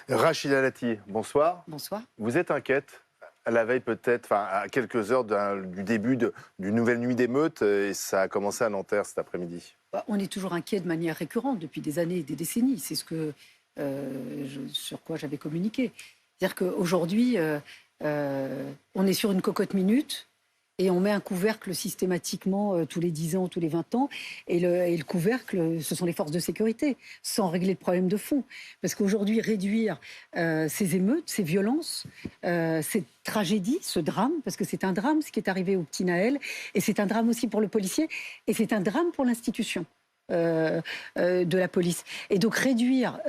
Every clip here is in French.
Rachida Dati, bonsoir. Bonsoir. Vous êtes inquiète à la veille peut-être, à quelques heures du début d'une nouvelle nuit d'émeute, et ça a commencé à Nanterre cet après-midi. On est toujours inquiet de manière récurrente depuis des années et des décennies. C'est ce que, sur quoi j'avais communiqué. C'est-à-dire qu'aujourd'hui, on est sur une cocotte minute et on met un couvercle systématiquement tous les 10 ans, tous les 20 ans. Et le couvercle, ce sont les forces de sécurité, sans régler le problème de fond. Parce qu'aujourd'hui, réduire ces émeutes, ces violences, cette tragédie, ce drame, parce que c'est un drame ce qui est arrivé au petit Naël, et c'est un drame aussi pour le policier, et c'est un drame pour l'institution. De la police. Et donc réduire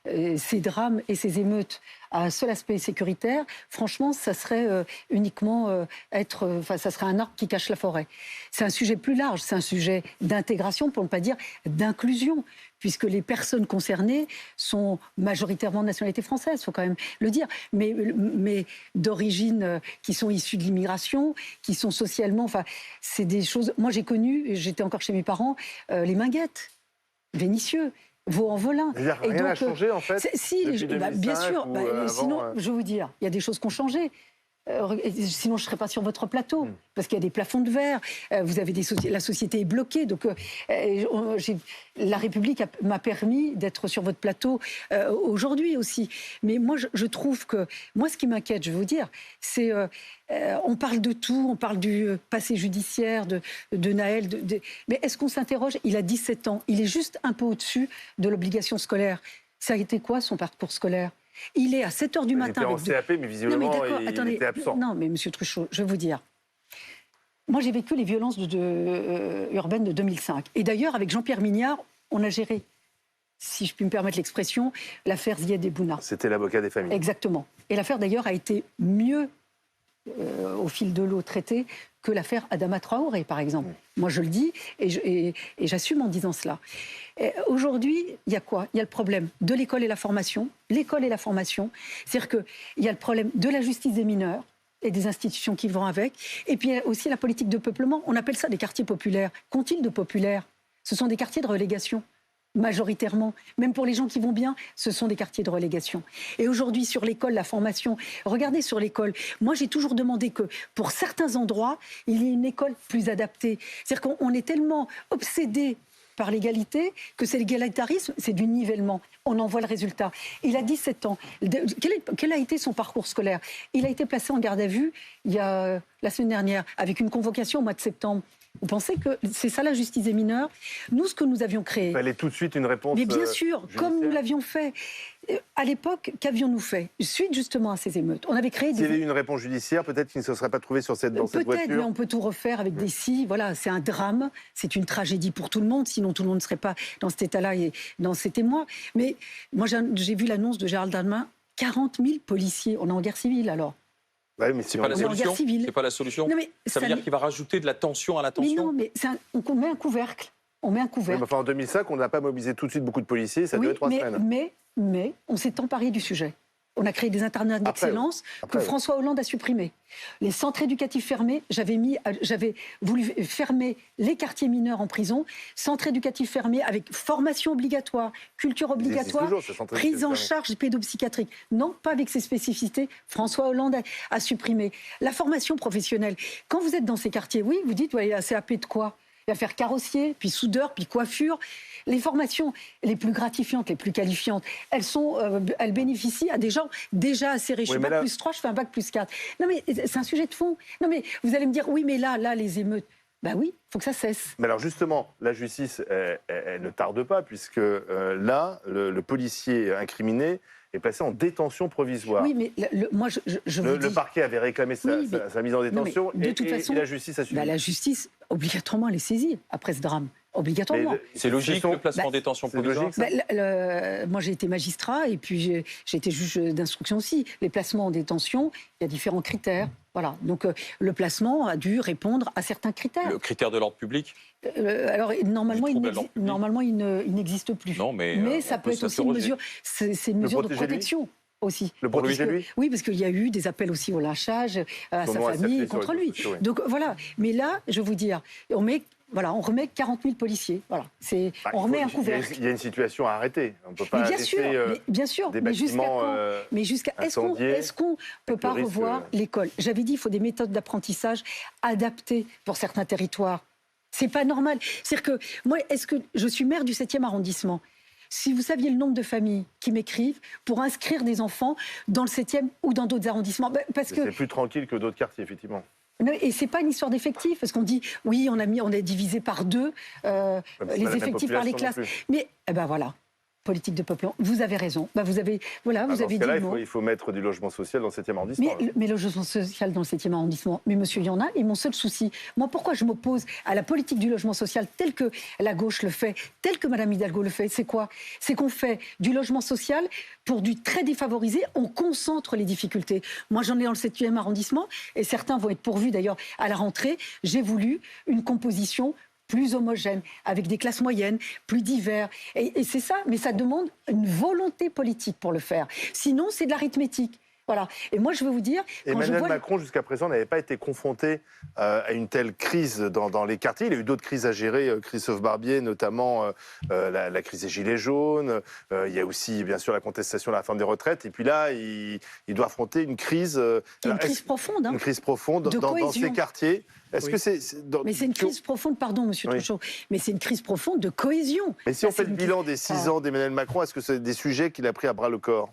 ces drames et ces émeutes à un seul aspect sécuritaire, franchement, ça serait uniquement ça serait un arbre qui cache la forêt. C'est un sujet plus large, c'est un sujet d'intégration, pour ne pas dire d'inclusion, puisque les personnes concernées sont majoritairement de nationalité française, il faut quand même le dire, mais d'origine qui sont issues de l'immigration, qui sont socialement... Enfin, c'est des choses... Moi, j'ai connu, j'étais encore chez mes parents, les Minguettes, Vénissieux, Vaux-en-Velin. Rien n'a changé, en fait, Si, depuis 2005, bien sûr. Sinon, avant, je vais vous dire, il y a des choses qui ont changé. Sinon, je ne serais pas sur votre plateau, parce qu'il y a des plafonds de verre, vous avez la société est bloquée, donc la République m'a permis d'être sur votre plateau aujourd'hui aussi. Mais moi, je trouve que, moi, ce qui m'inquiète, je vais vous dire, c'est, on parle de tout, on parle du passé judiciaire de Naël, mais est-ce qu'on s'interroge? Il a 17 ans, il est juste un peu au-dessus de l'obligation scolaire. Ça a été quoi son parcours scolaire? Il est à 7h du matin. Il était en CAP, mais visiblement, il était absent. Non, mais monsieur Truchot, je vais vous dire. Moi, j'ai vécu les violences urbaines de 2005. Et d'ailleurs, avec Jean-Pierre Mignard, on a géré, si je puis me permettre l'expression, l'affaire Ziad Ebouna. C'était l'avocat des familles. Exactement. Et l'affaire, d'ailleurs, a été mieux, au fil de l'eau, traitée que l'affaire Adama Traoré, par exemple. Moi, je le dis, et j'assume en disant cela. Aujourd'hui, il y a quoi? Il y a le problème de l'école et la formation. L'école et la formation, c'est-à-dire qu'il y a le problème de la justice des mineurs et des institutions qui vont avec. Et puis, il y a aussi la politique de peuplement. On appelle ça des quartiers populaires. Qu'ont-ils de populaires? Ce sont des quartiers de relégation. Majoritairement, même pour les gens qui vont bien, ce sont des quartiers de relégation. Et aujourd'hui, sur l'école, la formation, regardez sur l'école, moi j'ai toujours demandé que pour certains endroits, il y ait une école plus adaptée. C'est-à-dire qu'on est tellement obsédé par l'égalité que c'est l'égalitarisme, c'est du nivellement. On en voit le résultat. Il a 17 ans. Quel a été son parcours scolaire? Il a été placé en garde à vue il y a, la semaine dernière, avec une convocation au mois de septembre. Vous pensez que c'est ça la justice des mineurs? Nous, ce que nous avions créé... Il fallait tout de suite une réponse. Mais bien sûr, judiciaire. comme nous l'avions fait. À l'époque, qu'avions-nous fait? Suite justement à ces émeutes, on avait créé des... S'il y avait eu une réponse judiciaire, peut-être qu'il ne se serait pas trouvé dans cette voiture. Peut-être, mais on peut tout refaire avec des si. Voilà, c'est un drame, c'est une tragédie pour tout le monde, sinon tout le monde ne serait pas dans cet état-là et dans cet émoi. Mais moi, j'ai vu l'annonce de Gérald Darmanin, 40 000 policiers. On est en guerre civile, alors. Ouais, mais c'est pas la solution. C'est pas la solution. Non, mais ça veut dire qu'il va rajouter de la tension à la tension. Mais non, mais on met un couvercle. On met un couvercle. Oui, mais enfin, en 2005, on n'a pas mobilisé tout de suite beaucoup de policiers. Ça a duré 3 semaines. Mais on s'est emparé du sujet. On a créé des internats d'excellence que François Hollande a supprimés. Les centres éducatifs fermés, j'avais voulu fermer les quartiers mineurs en prison, centres éducatifs fermés avec formation obligatoire, culture obligatoire, prise en charge pédopsychiatrique. Non, pas avec ces spécificités. François Hollande a supprimé. La formation professionnelle. Quand vous êtes dans ces quartiers, oui, vous dites, ouais, CAP de quoi? Il va faire carrossier, puis soudeur, puis coiffure. Les formations les plus gratifiantes, les plus qualifiantes, elles bénéficient à des gens déjà assez riches. Oui, bac plus 3, je fais un bac plus 4. Non mais c'est un sujet de fond. Non mais vous allez me dire, oui mais là les émeutes. Ben oui, il faut que ça cesse. Mais alors justement, la justice, elle ne tarde pas, puisque là, le policier incriminé est passé en détention provisoire. Oui, mais moi, je vous dis... Le parquet avait réclamé sa mise en détention, de toute façon, et la justice a suivi. La justice, obligatoirement, elle est saisie après ce drame. Obligatoirement. C'est logique, le placement en détention provisoire. Moi, j'ai été magistrat et puis j'ai été juge d'instruction aussi. Les placements en détention, il y a différents critères. Voilà. Donc, le placement a dû répondre à certains critères. Le critère de l'ordre public? Alors, normalement, il n'existe plus. Non, mais ça peut être aussi une mesure, c'est une mesure de protection. Aussi. Le protéger lui? Oui, parce qu'il y a eu des appels aussi au lynchage à sa famille contre lui. Donc voilà. Mais là, je vais vous dire, on met Voilà, on remet 40 000 policiers. Voilà, on remet un couvercle. Il y a une situation à arrêter. On ne peut pas bien sûr, des mais jusqu'à bâtiments quand? Mais est-ce qu'on peut pas revoir l'école? J'avais dit, il faut des méthodes d'apprentissage adaptées pour certains territoires. C'est pas normal. C'est-à-dire que moi, est-ce que je suis maire du 7e arrondissement? Si vous saviez le nombre de familles qui m'écrivent pour inscrire des enfants dans le 7e ou dans d'autres arrondissements, parce que c'est plus tranquille que d'autres quartiers, effectivement. Et c'est pas une histoire d'effectifs, parce qu'on dit oui, on a divisé par 2 les effectifs par les classes. Mais voilà, politique de population. Vous avez raison. Vous avez dit le mot. Il faut mettre du logement social dans le 7e arrondissement. Mais le logement social dans le 7e arrondissement, mais monsieur, il y en a. Et mon seul souci, moi, pourquoi je m'oppose à la politique du logement social telle que la gauche le fait, telle que Mme Hidalgo le fait, c'est quoi? C'est qu'on fait du logement social pour du très défavorisé, on concentre les difficultés. Moi, j'en ai dans le 7e arrondissement, et certains vont être pourvus d'ailleurs à la rentrée. J'ai voulu une composition plus homogène, avec des classes moyennes, plus divers. Et c'est ça, mais ça demande une volonté politique pour le faire. Sinon, c'est de l'arithmétique. Voilà. Et moi, je veux vous dire... Emmanuel Macron, jusqu'à présent, n'avait pas été confronté à une telle crise dans les quartiers. Il a eu d'autres crises à gérer, Christophe Barbier, notamment la crise des Gilets jaunes. Il y a aussi, bien sûr, la contestation de la réforme des retraites. Et puis là, il doit affronter une crise... une crise profonde. Une crise profonde dans ces quartiers. Est-ce que Mais c'est une crise profonde, pardon, monsieur Truchot, mais c'est une crise profonde de cohésion. Mais si on fait le bilan des 6 ans d'Emmanuel Macron, est-ce que c'est des sujets qu'il a pris à bras le corps?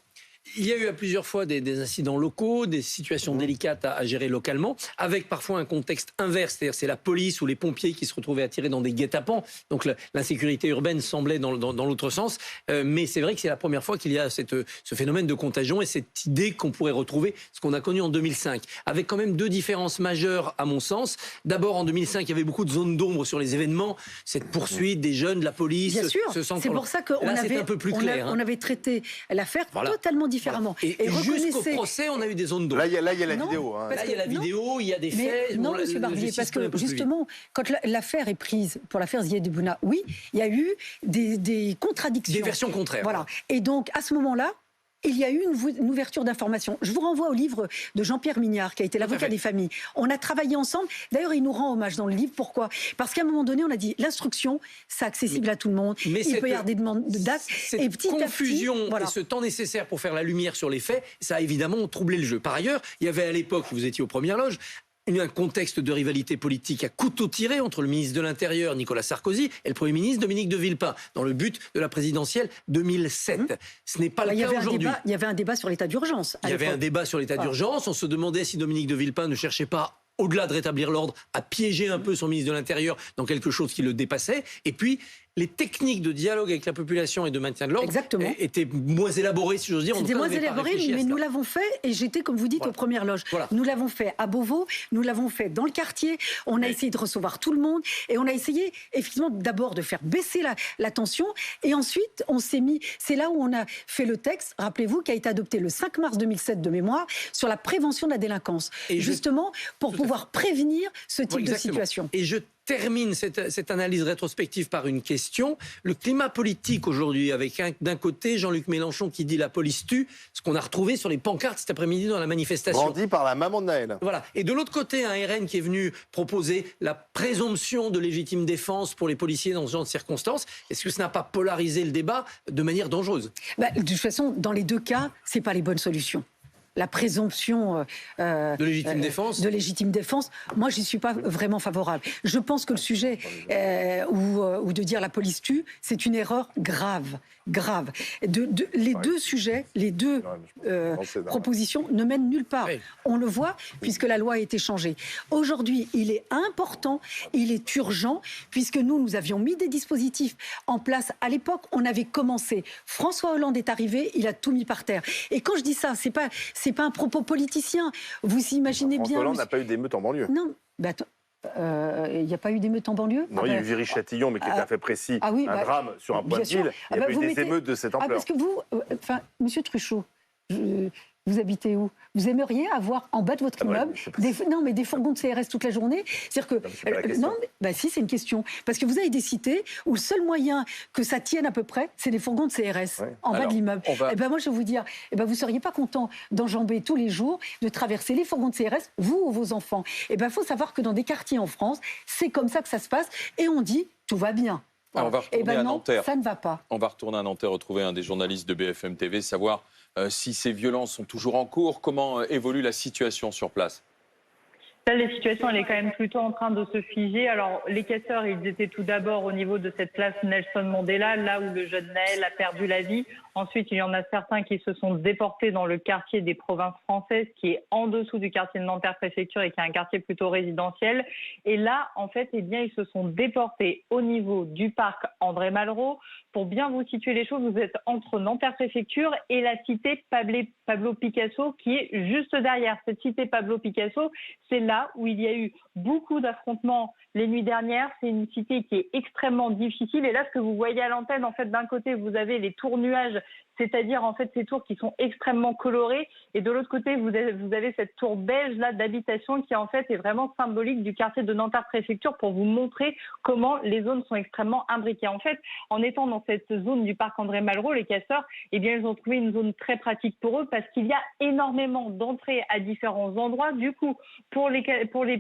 Il y a eu à plusieurs fois des incidents locaux, des situations délicates à gérer localement, avec parfois un contexte inverse, c'est-à-dire c'est la police ou les pompiers qui se retrouvaient attirés dans des guet-apens, donc l'insécurité urbaine semblait dans l'autre sens, mais c'est vrai que c'est la première fois qu'il y a ce phénomène de contagion et cette idée qu'on pourrait retrouver ce qu'on a connu en 2005, avec quand même 2 différences majeures à mon sens. D'abord, en 2005, il y avait beaucoup de zones d'ombre sur les événements, cette poursuite des jeunes, de la police... Bien sûr, c'est pour ça qu'on avait, un peu plus clair, on avait traité l'affaire totalement différemment. Et jusqu'au procès, on a eu des zones d'ombre. Là, il y a la vidéo. Là, il y a la vidéo, il y a des faits. Non, monsieur Barbier, parce que justement, quand l'affaire est prise pour l'affaire Ziad Bouna, oui, il y a eu des contradictions. Des versions contraires. Voilà. Et donc, à ce moment-là, il y a eu une ouverture d'information. Je vous renvoie au livre de Jean-Pierre Mignard, qui a été l'avocat des familles. On a travaillé ensemble. D'ailleurs, il nous rend hommage dans le livre. Pourquoi? Parce qu'à un moment donné, on a dit l'instruction, c'est accessible à tout le monde. Mais il peut y avoir des demandes d'actes. Et petit confusion et ce temps nécessaire pour faire la lumière sur les faits, ça a évidemment troublé le jeu. Par ailleurs, il y avait à l'époque, vous étiez aux premières loges, un contexte de rivalité politique à couteau tiré entre le ministre de l'Intérieur, Nicolas Sarkozy, et le Premier ministre, Dominique de Villepin, dans le but de la présidentielle 2007. Ce n'est pas le cas aujourd'hui. Il y avait un débat sur l'état d'urgence. Il y avait un débat sur l'état d'urgence. On se demandait si Dominique de Villepin ne cherchait pas, au-delà de rétablir l'ordre, à piéger un peu son ministre de l'Intérieur dans quelque chose qui le dépassait. Et puis, les techniques de dialogue avec la population et de maintien de l'ordre étaient moins élaborées, si j'ose dire. C'était moins élaboré, mais nous l'avons fait, et j'étais, comme vous dites, aux premières loges. Voilà. Nous l'avons fait à Beauvau, nous l'avons fait dans le quartier, on a essayé de recevoir tout le monde, et on a essayé, effectivement, d'abord de faire baisser la tension, et ensuite, on s'est mis... C'est là où on a fait le texte, rappelez-vous, qui a été adopté le 5 mars 2007 de mémoire, sur la prévention de la délinquance. Et justement, pour pouvoir prévenir ce type de situation. Et je termine cette analyse rétrospective par une question. Le climat politique aujourd'hui, avec d'un côté Jean-Luc Mélenchon qui dit la police tue, ce qu'on a retrouvé sur les pancartes cet après-midi dans la manifestation. Brandi par la maman de Naël. Voilà. Et de l'autre côté, un RN qui est venu proposer la présomption de légitime défense pour les policiers dans ce genre de circonstances. Est-ce que ça n'a pas polarisé le débat de manière dangereuse? De toute façon, dans les 2 cas, c'est pas les bonnes solutions. La présomption de légitime défense. Moi, j'y suis pas vraiment favorable. Je pense que le sujet ou de dire la police tue, c'est une erreur grave. Les 2 sujets, les 2 propositions ne mènent nulle part. Oui. On le voit puisque la loi a été changée. Aujourd'hui, il est important, il est urgent, puisque nous avions mis des dispositifs en place. À l'époque, on avait commencé. François Hollande est arrivé, il a tout mis par terre. Et quand je dis ça, c'est pas un propos politicien. Vous imaginez bien... François Hollande n'a pas eu d'émeute en banlieue. Non, il n'y a pas eu d'émeute en banlieue? Non, il y a eu Viry-Châtillon, mais qui est un fait précis, un drame sur un point de ville. Il n'y a pas eu des émeutes de cette ampleur. Parce que vous, monsieur Truchot, Vous habitez où? Vous aimeriez avoir en bas de votre immeuble des fourgons de CRS toute la journée? C'est-à-dire que si, c'est une question, parce que vous avez des cités où le seul moyen que ça tienne à peu près, c'est des fourgons de CRS en bas de l'immeuble. Moi, je vais vous dire, vous seriez pas content d'enjamber tous les jours, de traverser les fourgons de CRS, vous ou vos enfants. Faut savoir que dans des quartiers en France, c'est comme ça que ça se passe, et on dit tout va bien. On va retourner à Nanterre. Ça ne va pas. On va retourner à Nanterre, retrouver un des journalistes de BFM TV, savoir si ces violences sont toujours en cours, comment évolue la situation sur place. Là, la situation, elle est quand même plutôt en train de se figer. Alors, les casseurs, ils étaient tout d'abord au niveau de cette place Nelson Mandela, là où le jeune Naël a perdu la vie. Ensuite, il y en a certains qui se sont déportés dans le quartier des Provinces françaises, qui est en dessous du quartier de Nanterre-Préfecture et qui est un quartier plutôt résidentiel. Et là, en fait, ils se sont déportés au niveau du parc André Malraux. Pour bien vous situer les choses, vous êtes entre Nanterre-Préfecture et la cité Pablo Picasso, qui est juste derrière. Cette cité Pablo Picasso, c'est là où il y a eu beaucoup d'affrontements les nuits dernières. C'est une cité qui est extrêmement difficile. Et là, ce que vous voyez à l'antenne, en fait, d'un côté, vous avez les tours nuages, c'est-à-dire en fait ces tours qui sont extrêmement colorées, et de l'autre côté, vous avez cette tour beige là d'habitation qui en fait est vraiment symbolique du quartier de Nanterre-Préfecture, pour vous montrer comment les zones sont extrêmement imbriquées. En fait, en étant dans cette zone du parc André Malraux, les casseurs, ils ont trouvé une zone très pratique pour eux, parce qu'il y a énormément d'entrées à différents endroits. Du coup, pour les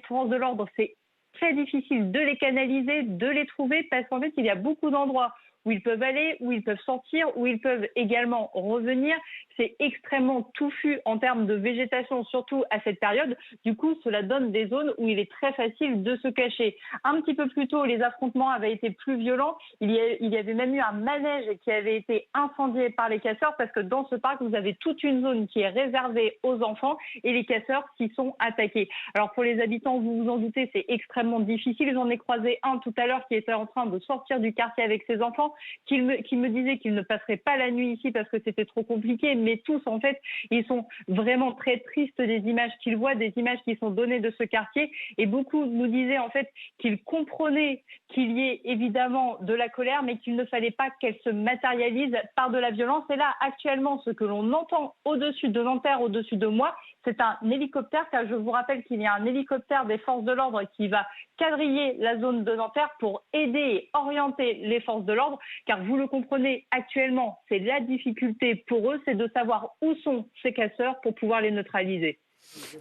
forces de l'ordre, c'est très difficile de les canaliser, de les trouver, parce qu'en fait, il y a beaucoup d'endroits où ils peuvent aller, où ils peuvent sortir, où ils peuvent également revenir. C'est extrêmement touffu en termes de végétation, surtout à cette période. Du coup, cela donne des zones où il est très facile de se cacher. Un petit peu plus tôt, les affrontements avaient été plus violents. Il y avait même eu un manège qui avait été incendié par les casseurs, parce que dans ce parc, vous avez toute une zone qui est réservée aux enfants, et les casseurs s'y sont attaqués. Alors pour les habitants, vous vous en doutez, c'est extrêmement difficile. J'en ai croisé un tout à l'heure qui était en train de sortir du quartier avec ses enfants, qui me disait qu'il ne passerait pas la nuit ici parce que c'était trop compliqué. Mais tous, en fait, ils sont vraiment très tristes des images qu'ils voient, des images qui sont données de ce quartier. Et beaucoup nous disaient, en fait, qu'ils comprenaient qu'il y ait évidemment de la colère, mais qu'il ne fallait pas qu'elle se matérialise par de la violence. Et là, actuellement, ce que l'on entend au-dessus de Nanterre, au-dessus de moi, c'est un hélicoptère, car je vous rappelle qu'il y a un hélicoptère des forces de l'ordre qui va quadriller la zone de Nanterre pour aider et orienter les forces de l'ordre, car vous le comprenez, actuellement, c'est la difficulté pour eux, c'est de savoir où sont ces casseurs pour pouvoir les neutraliser.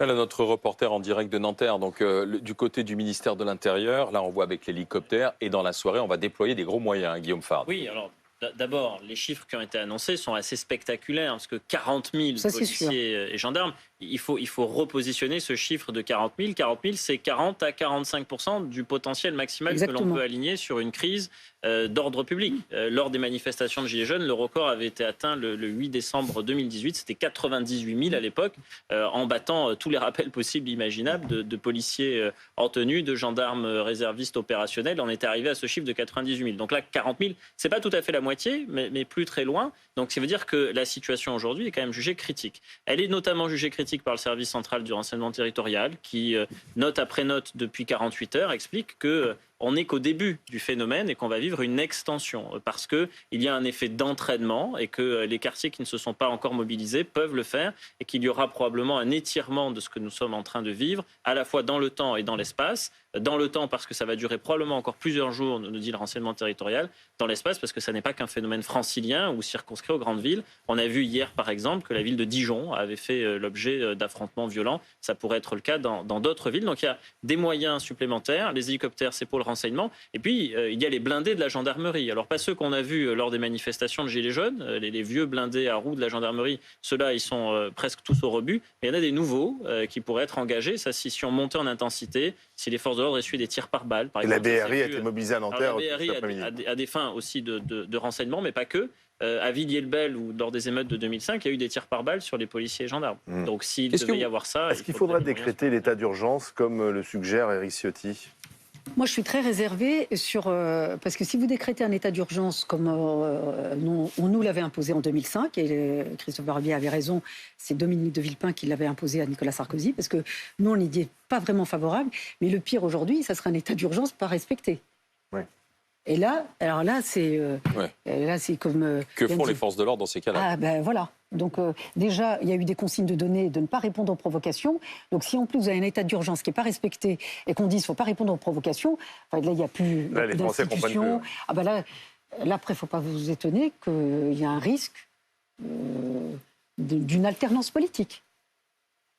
Là, notre reporter en direct de Nanterre, donc du côté du ministère de l'Intérieur, là on voit avec l'hélicoptère, et dans la soirée on va déployer des gros moyens, Guillaume Fard. Oui, alors d'abord, les chiffres qui ont été annoncés sont assez spectaculaires, parce que 40 000 policiers et gendarmes, il faut repositionner ce chiffre de 40 000. 40 000, c'est 40 à 45% du potentiel maximal que l'on peut aligner sur une crise d'ordre public. Lors des manifestations de Gilets jaunes, le record avait été atteint le 8 décembre 2018. C'était 98 000 à l'époque, en battant tous les rappels possibles et imaginables de policiers en tenue, de gendarmes réservistes opérationnels. On était arrivé à ce chiffre de 98 000. Donc là, 40 000, c'est pas tout à fait la moitié, mais plus très loin. Donc ça veut dire que la situation aujourd'hui est quand même jugée critique. Elle est notamment jugée critique par le service central du renseignement territorial, qui, note après note depuis 48 heures, explique que on n'est qu'au début du phénomène et qu'on va vivre une extension, parce qu'il y a un effet d'entraînement et que les quartiers qui ne se sont pas encore mobilisés peuvent le faire, et qu'il y aura probablement un étirement de ce que nous sommes en train de vivre, à la fois dans le temps et dans l'espace. Dans le temps, parce que ça va durer probablement encore plusieurs jours, nous dit le renseignement territorial. Dans l'espace, parce que ça n'est pas qu'un phénomène francilien ou circonscrit aux grandes villes. On a vu hier, par exemple, que la ville de Dijon avait fait l'objet d'affrontements violents. Ça pourrait être le cas dans d'autres villes. Donc il y a des moyens supplémentaires. Les hélicoptères, c'est pour le renseignement. Et puis, il y a les blindés de la gendarmerie. Alors, pas ceux qu'on a vus lors des manifestations de Gilets jaunes, les vieux blindés à roues de la gendarmerie. Ceux-là, ils sont presque tous au rebut. Mais il y en a des nouveaux qui pourraient être engagés. Ça, si on montait en intensité, si les forces de l'ordre essuient des tirs par balle, par exemple. Et la BRI a été mobilisée à Nanterre. La BRI a des fins aussi de renseignement, mais pas que. À Villiers-le-Bel ou lors des émeutes de 2005, il y a eu des tirs par balle sur les policiers et gendarmes. Donc s'il devait y avoir ça... Est-ce qu'il faudrait décréter l'état d'urgence comme le suggère Éric Ciotti ? Moi, je suis très réservée sur... parce que si vous décrétez un état d'urgence comme on nous l'avait imposé en 2005, et Christophe Barbier avait raison, c'est Dominique de Villepin qui l'avait imposé à Nicolas Sarkozy, parce que nous, on n'y est pas vraiment favorable. Mais le pire aujourd'hui, ça serait un état d'urgence pas respecté. Oui. Et là, alors là, c'est comme... que font les forces de l'ordre dans ces cas-là ? Ah ben voilà. Donc déjà, il y a eu des consignes de données de ne pas répondre aux provocations. Donc si en plus vous avez un état d'urgence qui n'est pas respecté et qu'on dit qu'il ne faut pas répondre aux provocations, enfin, là il n'y a plus d'institutions. Ah ben là, après, il ne faut pas vous étonner qu'il y a un risque d'une alternance politique.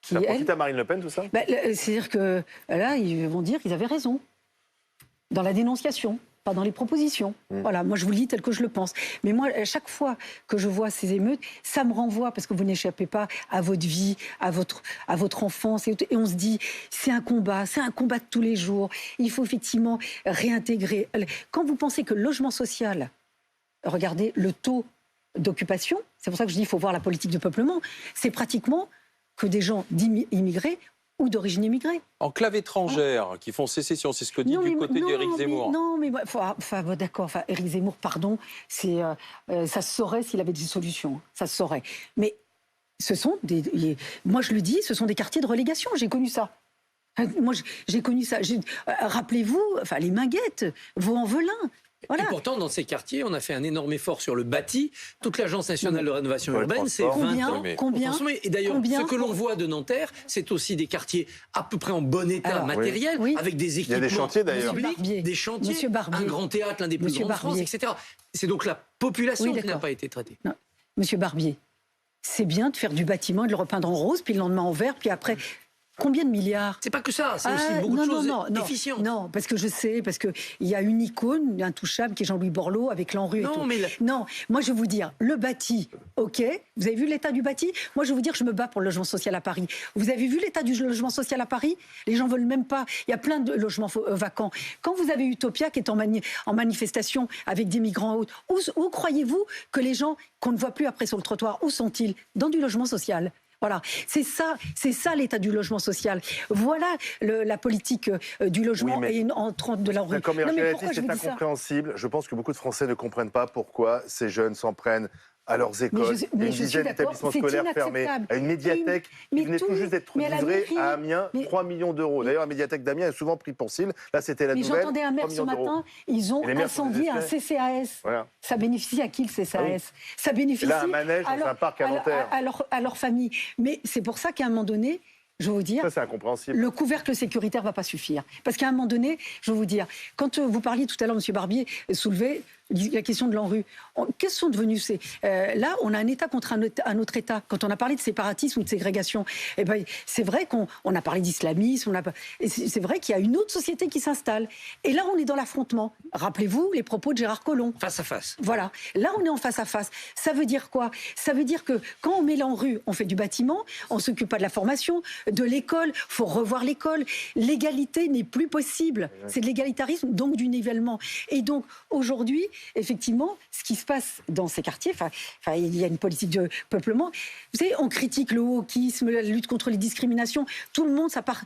Ça profite à Marine Le Pen, tout ça? C'est-à-dire que là, ils vont dire qu'ils avaient raison dans la dénonciation, pas dans les propositions. Voilà, moi je vous le dis tel que je le pense. Mais moi, à chaque fois que je vois ces émeutes, ça me renvoie, parce que vous n'échappez pas à votre vie, à votre enfance, et on se dit, c'est un combat de tous les jours. Il faut effectivement réintégrer. Quand vous pensez que le logement social, regardez le taux d'occupation, c'est pour ça que je dis qu'il faut voir la politique de peuplement, c'est pratiquement que des gens immigrés ou d'origine immigrée. Enclave étrangère, qui font sécession, c'est ce que dit du côté d'Éric Zemmour. Non, mais d'accord, Éric Zemmour, pardon, ça se saurait s'il avait des solutions, ça se saurait. Mais ce sont moi je le dis, ce sont des quartiers de relégation, j'ai connu ça. Moi j'ai connu ça. Rappelez-vous, les Minguettes, Vaux-en-Velin. Voilà. Et pourtant, dans ces quartiers, on a fait un énorme effort sur le bâti. Toute l'Agence nationale de rénovation urbaine, c'est 20 ans. Combien Et d'ailleurs, ce que l'on voit de Nanterre, c'est aussi des quartiers à peu près en bon état matériel, avec des équipements. Il y a des chantiers d'ailleurs. Des chantiers, un grand théâtre, l'un des plus grands de France, etc. C'est donc la population qui n'a pas été traitée. Non. Monsieur Barbier, c'est bien de faire du bâtiment et de le repeindre en rose, puis le lendemain en vert, puis après... Combien de milliards? C'est pas que ça, c'est aussi beaucoup de choses efficientes. Non, parce que je sais, parce qu'il y a une icône intouchable qui est Jean-Louis Borloo avec l'ANRU et tout. Non, moi je vais vous dire, le bâti, ok, vous avez vu l'état du bâti? Moi je vais vous dire, je me bats pour le logement social à Paris. Vous avez vu l'état du logement social à Paris? Les gens veulent même pas, il y a plein de logements vacants. Quand vous avez Utopia qui est en manifestation avec des migrants autres, où croyez-vous que les gens qu'on ne voit plus après sur le trottoir, où sont-ils? Dans du logement social. Voilà, c'est ça l'état du logement social. Voilà la politique du logement de la rue. Comme c'est incompréhensible. Je pense que beaucoup de Français ne comprennent pas pourquoi ces jeunes s'en prennent à leurs écoles, une dizaine d'établissements scolaires fermés, à une médiathèque qui venait tout juste d'être livrée à Amiens, 3 millions d'euros. D'ailleurs, la médiathèque d'Amiens est souvent pris pour cible. Là, c'était la nouvelle. Mais j'entendais un maire ce matin, ils ont incendié un CCAS. Voilà. Ça bénéficie à qui le CCAS? Ça bénéficie là, un manège dans un parc à Nanterre. À leur famille. Mais c'est pour ça qu'à un moment donné, je vais vous dire, ça, c'est incompréhensible. Le couvercle sécuritaire ne va pas suffire. Parce qu'à un moment donné, je vais vous dire, quand vous parliez tout à l'heure, M. Barbier soulevait la question de l'ANRU. Qu'est-ce que sont devenus là, on a un État contre un autre État. Quand on a parlé de séparatisme ou de ségrégation, c'est vrai qu'on a parlé d'islamisme, c'est vrai qu'il y a une autre société qui s'installe. Et là, on est dans l'affrontement. Rappelez-vous les propos de Gérard Collomb. Face à face. Voilà. Là, on est en face à face. Ça veut dire quoi? Ça veut dire que quand on met l'ANRU, on fait du bâtiment, on ne s'occupe pas de la formation, de l'école, il faut revoir l'école. L'égalité n'est plus possible. C'est de l'égalitarisme, donc du nivellement. Et donc, aujourd'hui, effectivement, ce qui se passe dans ces quartiers, il y a une politique de peuplement. Vous savez, on critique le wokisme, la lutte contre les discriminations. Tout le monde, ça part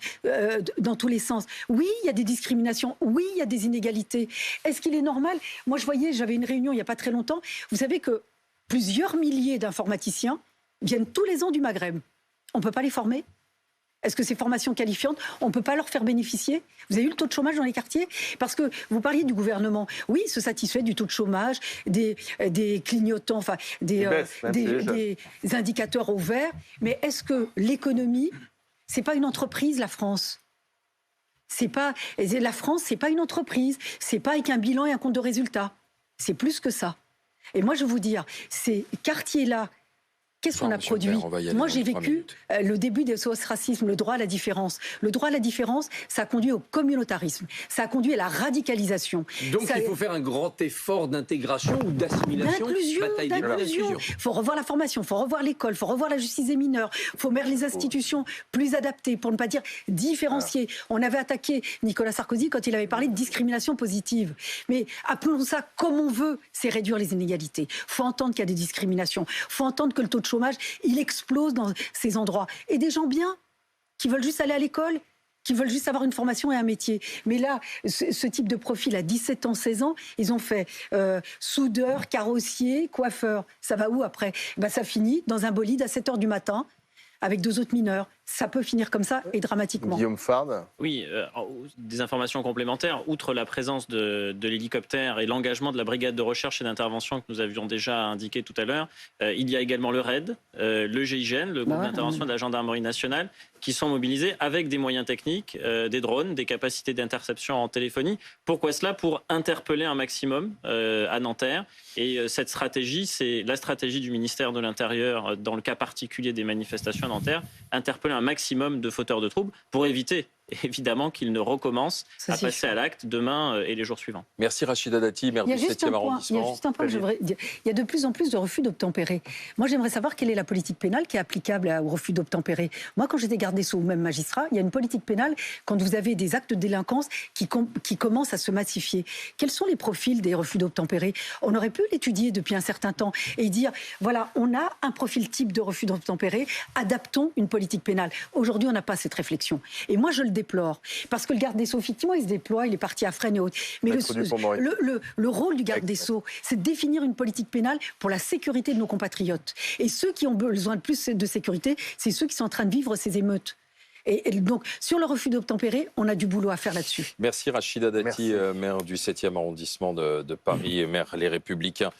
dans tous les sens. Oui, il y a des discriminations. Oui, il y a des inégalités. Est-ce qu'il est normal? Moi, j'avais une réunion il n'y a pas très longtemps. Vous savez que plusieurs milliers d'informaticiens viennent tous les ans du Maghreb. On ne peut pas les former? Est-ce que ces formations qualifiantes, on ne peut pas leur faire bénéficier? Vous avez eu le taux de chômage dans les quartiers? Parce que vous parliez du gouvernement. Oui, il se satisfait du taux de chômage, des clignotants, des indicateurs au vert. Mais est-ce que l'économie, c'est pas une entreprise, la France? La France, c'est pas une entreprise. C'est pas avec un bilan et un compte de résultat. C'est plus que ça. Et moi, je vais vous dire, ces quartiers-là, qu'est-ce qu'on a produit? Moi, j'ai vécu le début des SOS racisme, le droit à la différence. Le droit à la différence, ça a conduit au communautarisme. Ça a conduit à la radicalisation. Donc, il faut faire un grand effort d'intégration ou d'assimilation. D'inclusion. Il faut revoir la formation, il faut revoir l'école, il faut revoir la justice des mineurs, il faut mettre les institutions plus adaptées, pour ne pas dire différenciées. On avait attaqué Nicolas Sarkozy quand il avait parlé de discrimination positive. Mais appelons ça comme on veut, c'est réduire les inégalités. Il faut entendre qu'il y a des discriminations. Il faut entendre que le taux de chômage, il explose dans ces endroits. Et des gens bien, qui veulent juste aller à l'école, qui veulent juste avoir une formation et un métier. Mais là, ce type de profil, à 17 ans, 16 ans, ils ont fait soudeur, carrossier, coiffeur. Ça va où après? Ça finit dans un bolide à 7 h du matin, avec 2 autres mineurs. ça peut finir comme ça et dramatiquement. Guillaume Fard. Oui, des informations complémentaires. Outre la présence de l'hélicoptère et l'engagement de la brigade de recherche et d'intervention que nous avions déjà indiqué tout à l'heure, il y a également le RAID, le GIGN, le groupe d'intervention de la gendarmerie nationale, qui sont mobilisés avec des moyens techniques, des drones, des capacités d'interception en téléphonie. Pourquoi cela? Pour interpeller un maximum à Nanterre. Et cette stratégie, c'est la stratégie du ministère de l'Intérieur dans le cas particulier des manifestations à Nanterre, interpeller un maximum de fauteurs de troubles pour éviter évidemment qu'ils ne recommencent à passer à l'acte demain et les jours suivants. Merci Rachida Dati, maire du 7e arrondissement. Il y a juste un point que je voudrais dire. Il y a de plus en plus de refus d'obtempérer. Moi, j'aimerais savoir quelle est la politique pénale qui est applicable au refus d'obtempérer. Moi, quand j'étais garde des Sceaux ou même magistrat, il y a une politique pénale quand vous avez des actes de délinquance qui commencent à se massifier. Quels sont les profils des refus d'obtempérer? On aurait pu l'étudier depuis un certain temps et dire, voilà, on a un profil type de refus d'obtempérer, adaptons une politique pénale. Aujourd'hui, on n'a pas cette réflexion. Et moi, je le déplore. Parce que le garde des Sceaux, effectivement, il se déploie, il est parti à Fresnes et autres. Mais le rôle du garde des Sceaux, c'est de définir une politique pénale pour la sécurité de nos compatriotes. Et ceux qui ont besoin de plus de sécurité, c'est ceux qui sont en train de vivre ces émeutes. Et donc, sur le refus d'obtempérer, on a du boulot à faire là-dessus. Merci Rachida Dati, maire du 7e arrondissement de Paris et maire Les Républicains.